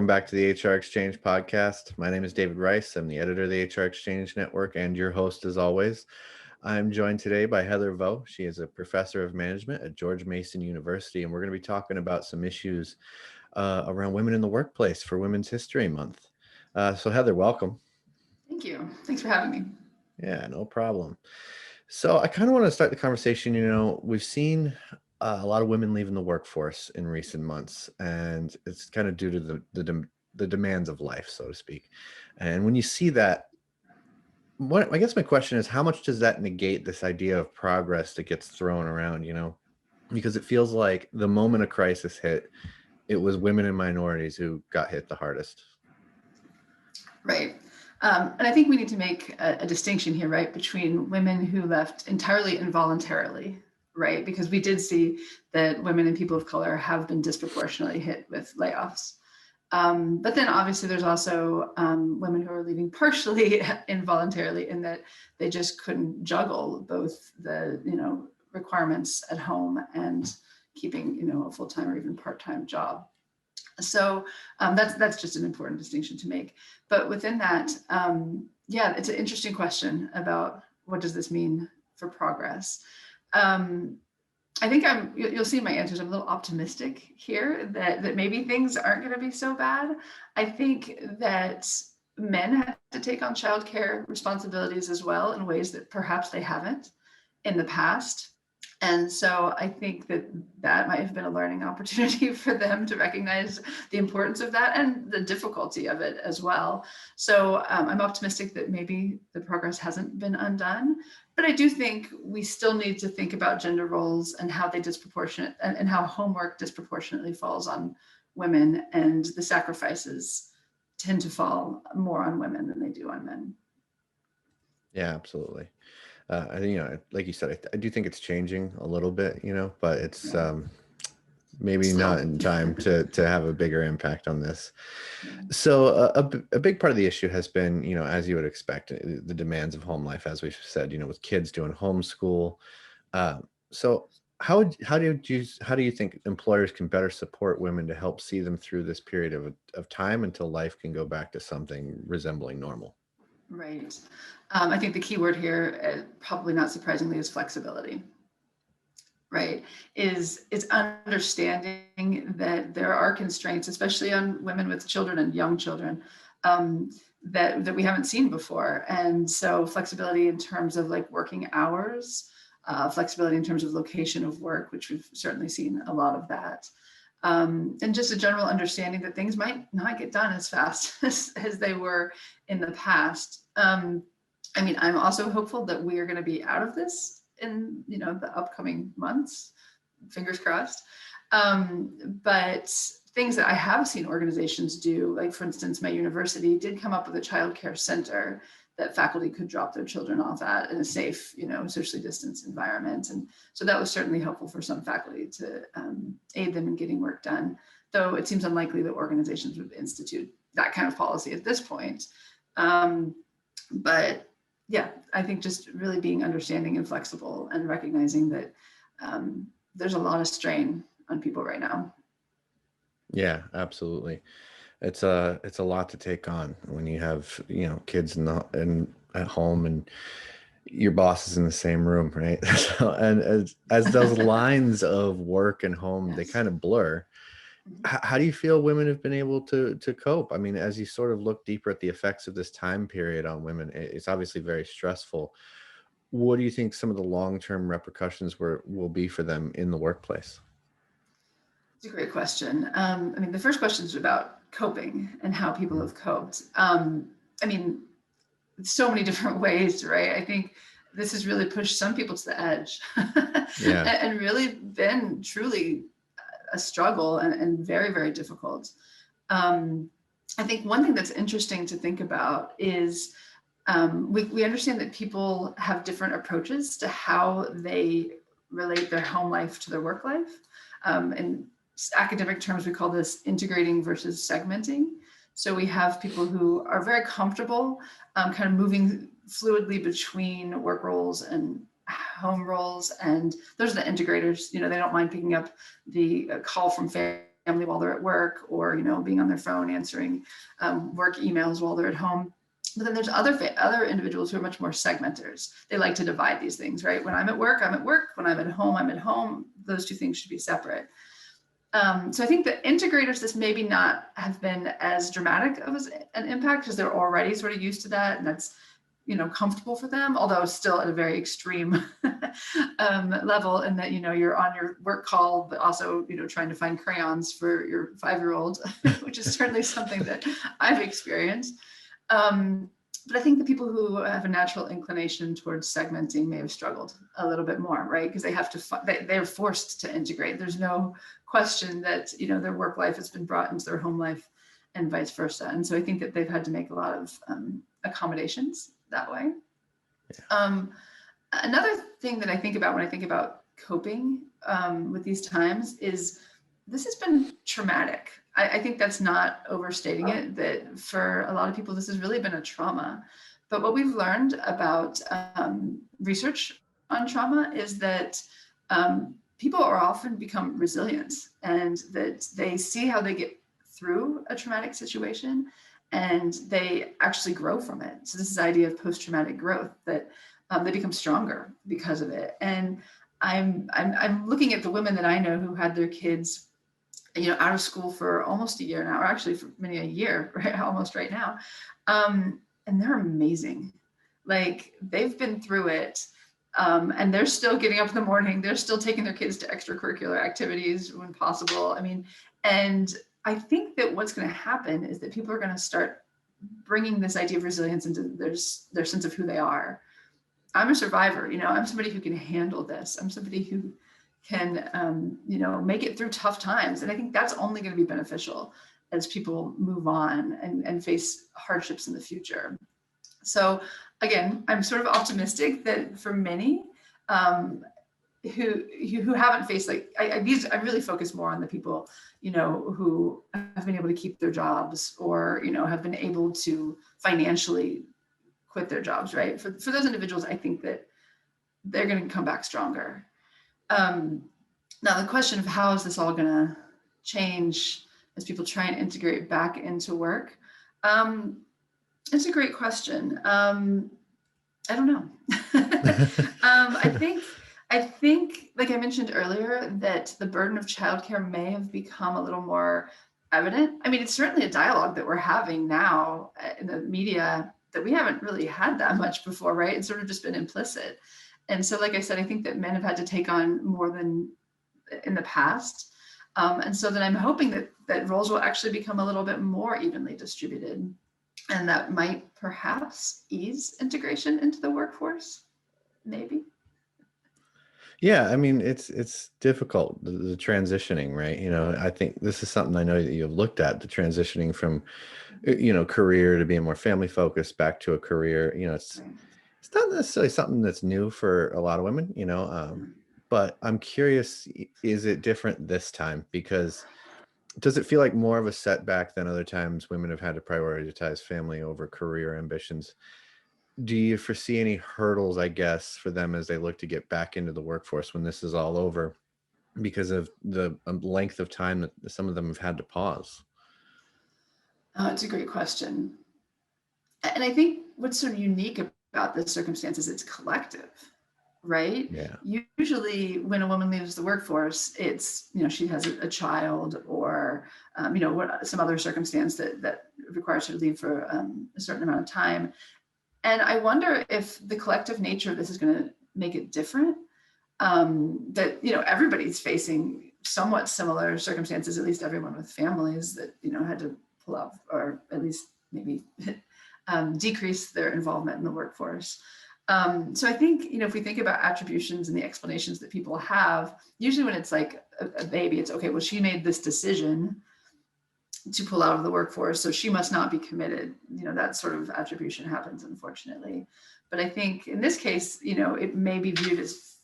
Welcome back to the HR Exchange podcast. My name is David Rice. I'm the editor of the HR Exchange Network and your host as always. I'm joined today by Heather Vough. She is a professor of management at George Mason University, and we're going to be talking about some issues around women in the workplace for Women's History Month. So Heather, welcome. Thank you. Thanks for having me. Yeah, no problem. So I kind of want to start the conversation. We've seen a lot of women leaving the workforce in recent months, and it's kind of due to the demands of life, so to speak. And when you see that, I guess my question is, how much does that negate this idea of progress that gets thrown around? Because it feels like the moment a crisis hit, it was women and minorities who got hit the hardest. Right. And I think we need to make a distinction here, right, between women who left entirely involuntarily, right, because we did see that women and people of color have been disproportionately hit with layoffs. But then obviously there's also women who are leaving partially involuntarily in that they just couldn't juggle both the, requirements at home and keeping, a full-time or even part-time job. So that's just an important distinction to make. But within that, it's an interesting question about what does this mean for progress. I think you'll see my answers. I'm a little optimistic here that maybe things aren't going to be so bad. I think that men have to take on childcare responsibilities as well in ways that perhaps they haven't in the past. And so I think that might have been a learning opportunity for them to recognize the importance of that and the difficulty of it as well. So I'm optimistic that maybe the progress hasn't been undone, but I do think we still need to think about gender roles and how they and how homework disproportionately falls on women, and the sacrifices tend to fall more on women than they do on men. Yeah, absolutely. I think, like you said, I do think it's changing a little bit, but it's maybe not in time to have a bigger impact on this. So a big part of the issue has been, as you would expect, the demands of home life, as we've said, with kids doing homeschool. So how do you think employers can better support women to help see them through this period of time until life can go back to something resembling normal? Right. I think the key word here, probably not surprisingly, is flexibility. Right, is understanding that there are constraints, especially on women with children and young children, that we haven't seen before. And so flexibility in terms of like working hours, flexibility in terms of location of work, which we've certainly seen a lot of that. And just a general understanding that things might not get done as fast as they were in the past. I'm also hopeful that we are going to be out of this in the upcoming months, fingers crossed. But things that I have seen organizations do, like for instance, my university did come up with a childcare center that faculty could drop their children off at in a safe, socially distanced environment. And so that was certainly helpful for some faculty to aid them in getting work done, though it seems unlikely that organizations would institute that kind of policy at this point. But yeah, I think just really being understanding and flexible and recognizing that there's a lot of strain on people right now. Yeah, absolutely. It's a lot to take on when you have, kids and at home and your boss is in the same room, right? So, and as those lines of work and home, yes, they kind of blur. How do you feel women have been able to cope? I mean, as you sort of look deeper at the effects of this time period on women, it's obviously very stressful. What do you think some of the long-term repercussions will be for them in the workplace? It's a great question. The first question is about coping and how people have coped. So many different ways, right? I think this has really pushed some people to the edge. Yeah. And really been truly a struggle and very, very difficult. I think one thing that's interesting to think about is we understand that people have different approaches to how they relate their home life to their work life. In academic terms, we call this integrating versus segmenting. So we have people who are very comfortable kind of moving fluidly between work roles and home roles, and those are the integrators. They don't mind picking up the call from family family while they're at work, or, being on their phone answering work emails while they're at home. But then there's other individuals who are much more segmenters. They like to divide these things, right? When I'm at work, I'm at work. When I'm at home, I'm at home. Those two things should be separate. So I think the integrators, this maybe not have been as dramatic of an impact because they're already sort of used to that, and that's comfortable for them, although still at a very extreme level, in that you're on your work call, but also trying to find crayons for your 5-year-old, which is certainly something that I've experienced. But I think the people who have a natural inclination towards segmenting may have struggled a little bit more, right? Because they have to, they're forced to integrate. There's no question that, their work life has been brought into their home life and vice versa. And so I think that they've had to make a lot of accommodations that way. Another thing that I think about when I think about coping with these times is this has been traumatic. I think that's not overstating it, that for a lot of people, this has really been a trauma. But what we've learned about research on trauma is that people are often become resilient, and that they see how they get through a traumatic situation and they actually grow from it. So this is the idea of post-traumatic growth, that they become stronger because of it. And I'm looking at the women that I know who had their kids out of school for almost a year now, or actually for many a year, right? Almost right now. And they're amazing. Like, they've been through it. And they're still getting up in the morning. They're still taking their kids to extracurricular activities when possible. I mean, and I think that what's going to happen is that people are going to start bringing this idea of resilience into their sense of who they are. I'm a survivor. I'm somebody who can handle this. I'm somebody who can, make it through tough times. And I think that's only going to be beneficial as people move on and face hardships in the future. So again, I'm sort of optimistic that for many who haven't faced, like, I really focus more on the people, who have been able to keep their jobs, or, have been able to financially quit their jobs, right? For those individuals, I think that they're going to come back stronger. Now, the question of how is this all going to change as people try and integrate back into work, it's a great question. I don't know. I think, like I mentioned earlier, that the burden of childcare may have become a little more evident. I mean, it's certainly a dialogue that we're having now in the media that we haven't really had that much before, right? It's sort of just been implicit. And so, like I said, I think that men have had to take on more than in the past. And so then I'm hoping that roles will actually become a little bit more evenly distributed, and that might perhaps ease integration into the workforce, maybe. Yeah, I mean, it's difficult, the transitioning, right? I think this is something I know that you've looked at, the transitioning from, career to being more family focused back to a career. Right. It's not necessarily something that's new for a lot of women, but I'm curious, is it different this time? Because does it feel like more of a setback than other times women have had to prioritize family over career ambitions? Do you foresee any hurdles, I guess, for them as they look to get back into the workforce when this is all over, because of the length of time that some of them have had to pause? Oh, it's a great question. And I think what's so unique about this circumstance is it's collective, right? Yeah. Usually when a woman leaves the workforce, it's, she has a child, or, some other circumstance that requires her to leave for a certain amount of time. And I wonder if the collective nature of this is going to make it different. That, everybody's facing somewhat similar circumstances, at least everyone with families that, had to pull out, or at least maybe decrease their involvement in the workforce. So I think, if we think about attributions and the explanations that people have, usually when it's like a baby, it's okay, well, she made this decision to pull out of the workforce, so she must not be committed. That sort of attribution happens, unfortunately. But I think in this case, it may be viewed as,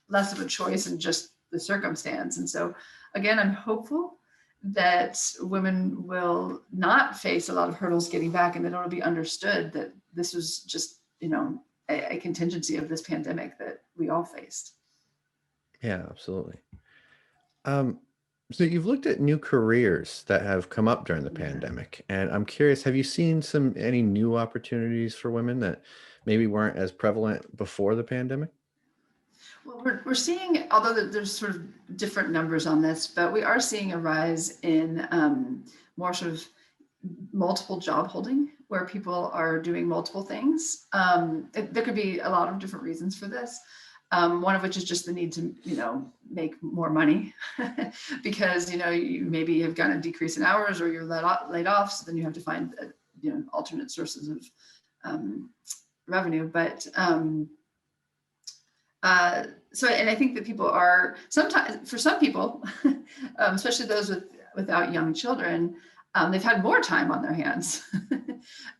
less of a choice and just the circumstance. And so again, I'm hopeful that women will not face a lot of hurdles getting back, and that it'll be understood that this was just, a contingency of this pandemic that we all faced. Yeah, absolutely. So you've looked at new careers that have come up during the Yeah. pandemic, and I'm curious, have you seen any new opportunities for women that maybe weren't as prevalent before the pandemic? Well, we're seeing, although there's sort of different numbers on this, but we are seeing a rise in more sort of multiple job holding where people are doing multiple things. There could be a lot of different reasons for this. One of which is just the need to, make more money because, you maybe have gotten a decrease in hours or you're laid off. So then you have to find, alternate sources of um, revenue. But so, and I think that people are sometimes, for some people, especially those without young children, they've had more time on their hands.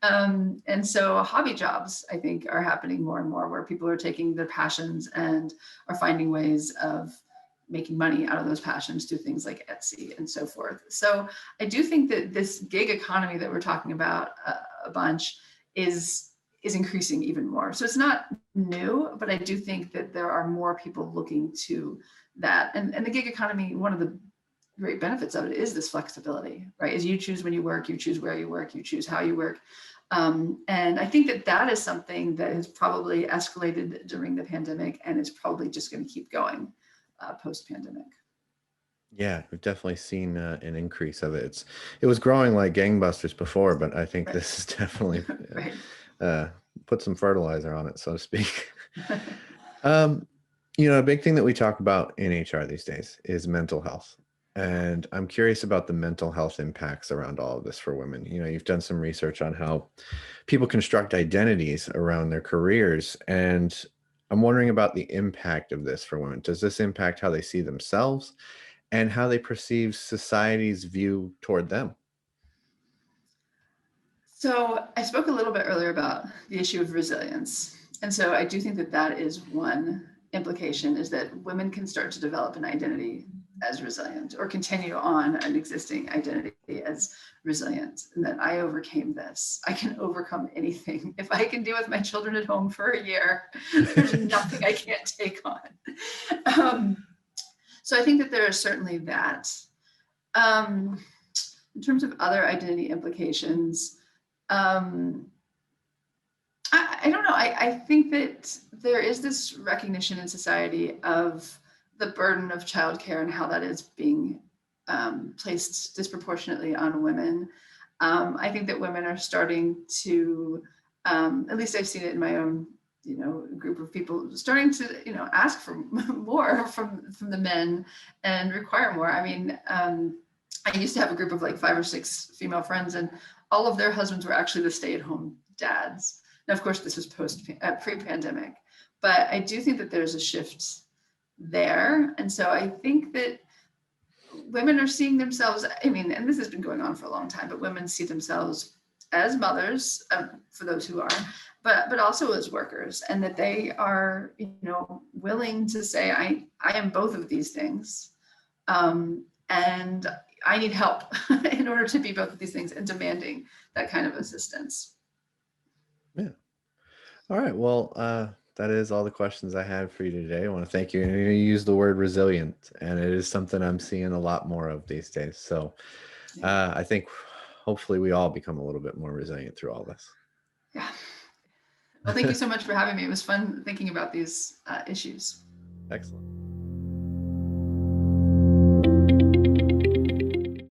And so hobby jobs, I think, are happening more and more where people are taking their passions and are finding ways of making money out of those passions through things like Etsy and so forth. So I do think that this gig economy that we're talking about a bunch is increasing even more. So it's not new, but I do think that there are more people looking to that. And the gig economy, one of the great benefits of it is this flexibility, right? Is you choose when you work, you choose where you work, you choose how you work. And I think that that is something that has probably escalated during the pandemic and is probably just going to keep going post-pandemic. Yeah, we've definitely seen an increase of it. It was growing like gangbusters before, but I think Right. this is definitely Right. uh, put some fertilizer on it, so to speak. Um, a big thing that we talk about in HR these days is mental health. And I'm curious about the mental health impacts around all of this for women. You've done some research on how people construct identities around their careers. And I'm wondering about the impact of this for women. Does this impact how they see themselves and how they perceive society's view toward them? So I spoke a little bit earlier about the issue of resilience. And so I do think that that is one implication is that women can start to develop an identity as resilient or continue on an existing identity as resilient and that I overcame this. I can overcome anything. If I can deal with my children at home for a year, there's nothing I can't take on. Um, so I think that there is certainly that. Um, in terms of other identity implications, um, I don't know. I think that there is this recognition in society of the burden of childcare and how that is being placed disproportionately on women. I think that women are starting to, at least I've seen it in my own, group of people, starting to, ask for more from the men and require more. I mean, I used to have a group of like 5 or 6 female friends, and all of their husbands were actually the stay-at-home dads. Now, of course, this was pre-pandemic, but I do think that there's a shift there, and so I think that women are seeing themselves. I mean, and this has been going on for a long time, but women see themselves as mothers, for those who are, but also as workers, and that they are, willing to say, I am both of these things, and I need help in order to be both of these things and demanding that kind of assistance. Yeah. All right. Well, that is all the questions I had for you today. I want to thank you. And you used the word resilient, and it is something I'm seeing a lot more of these days. So Yeah. I think hopefully we all become a little bit more resilient through all this. Yeah. Well, thank you so much for having me. It was fun thinking about these issues. Excellent.